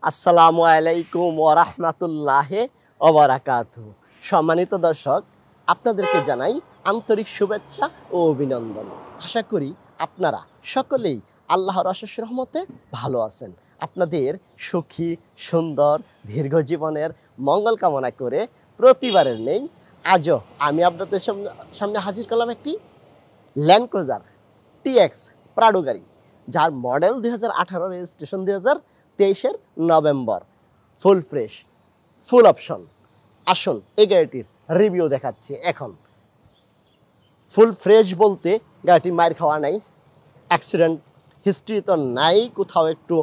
আসসালামু আলাইকুম ওয়া রাহমাতুল্লাহি ওয়া বারাকাতুহু। সম্মানিত দর্শক, আপনাদেরকে জানাই আন্তরিক শুভেচ্ছা ও অভিনন্দন। আশা করি আপনারা সকলেই আল্লাহর অশেষ রহমতে ভালো আছেন। আপনাদের সুখী, সুন্দর, দীর্ঘ জীবনের মঙ্গল কামনা করে প্রতিবারের নেই আজও আমি আপনাদের সামনে হাজির করলাম একটি ল্যান্ড ক্রুজার টিএক্স প্রাডো গাড়ি, যার মডেল 2018, রেজিস্ট্রেশন 2023-এর November. Full fresh, full option. আসুন এই গাড়িটির রিভিউ দেখাচ্ছি এখন। ফুল ফ্রেশ বলতে গাড়িটি মায়ের খাওয়া নাই, অ্যাক্সিডেন্ট হিস্ট্রি তো নাই, কোথাও একটু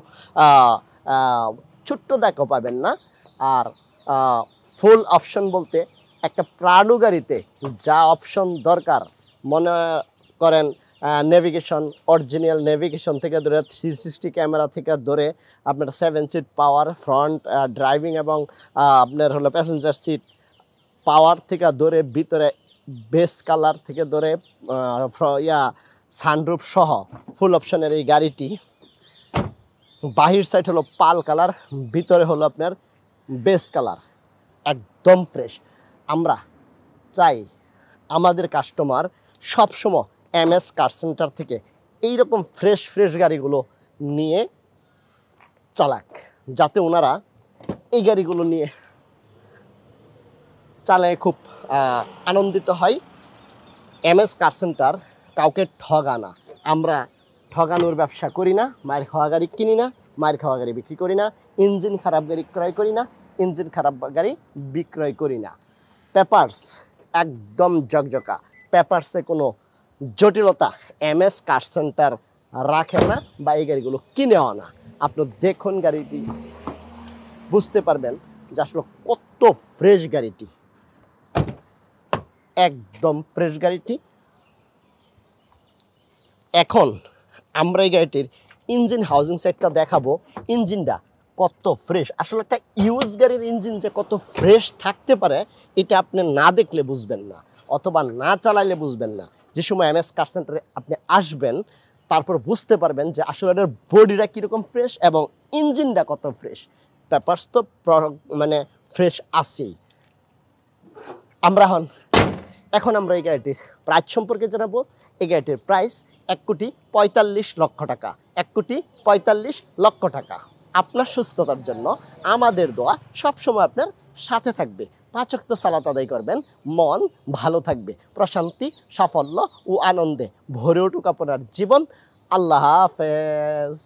ছোট্ট দেখো পাবেন না। আর ফুল অপশন বলতে একটা প্রাডো গাড়িতে যা অপশন দরকার মনে করেন, নেভিগেশন, অরিজিনাল নেভিগেশন থেকে ধরে 360 ক্যামেরা থেকে ধরে আপনার 7 সিট পাওয়ার, ফ্রন্ট ড্রাইভিং এবং আপনার হলো প্যাসেঞ্জার সিট পাওয়ার থেকে ধরে ভিতরে বেস কালার থেকে ধরে সানরুফ সহ ফুল অপশনের এই গাড়িটি। বাহির সাইড হলো পাল কালার, ভিতরে হলো আপনার বেস কালার, একদম ফ্রেশ। আমরা চাই আমাদের কাস্টমার সবসময় এমএস কার সেন্টার থেকে এইরকম ফ্রেশ গাড়িগুলো নিয়ে চালাক, যাতে ওনারা এই গাড়িগুলো নিয়ে চালায় খুব আনন্দিত হয়। এমএস কার সেন্টার কাউকে ঠগা না, আমরা ঠগানোর ব্যবসা করি না। মায়ের খাওয়া গাড়ি কিনি না, মায়ের খাওয়া গাড়ি বিক্রি করি না। ইঞ্জিন খারাপ গাড়ি ক্রয় করি না, ইঞ্জিন খারাপ গাড়ি বিক্রয় করি না। পেপারস একদম জকজকা, পেপারসে কোনো জটিলতা এমএস কার সেন্টার রাখে না বা এই গাড়িগুলো কিনেও না। আপনি দেখুন গাড়িটি, বুঝতে পারবেন যে আসলে কত ফ্রেশ গাড়িটি, একদম ফ্রেশ গাড়িটি। এখন আমরা এই গাড়িটির ইঞ্জিন হাউজিং সাইডটা দেখাবো। ইঞ্জিনটা কত ফ্রেশ, আসলে একটা ইউজ গাড়ির ইঞ্জিন যে কত ফ্রেশ থাকতে পারে এটা আপনি না দেখলে বুঝবেন না, অথবা না চালাইলে বুঝবেন না। যে সময় এমএস কার সেন্টারে আপনি আসবেন তারপর বুঝতে পারবেন যে আসলে এটার বডিটা কীরকম ফ্রেশ এবং ইঞ্জিনটা কত ফ্রেশ। পেপারস তো মানে ফ্রেশ আছেই। এখন আমরা এই গাড়িটির প্রাইস সম্পর্কে জানাবো। এই গাড়িটির প্রাইস 1,45,00,000 টাকা। 1,45,00,000 টাকা। আপনার সুস্থতার জন্য আমাদের দোয়া সবসময় আপনার সাথে থাকবে। 5 ওয়াক্ত সালাত আদায় করবেন, মন ভালো থাকবে, প্রশান্তি, সাফল্য ও আনন্দে ভরে উঠুক আপনার জীবন। আল্লাহ হাফেজ।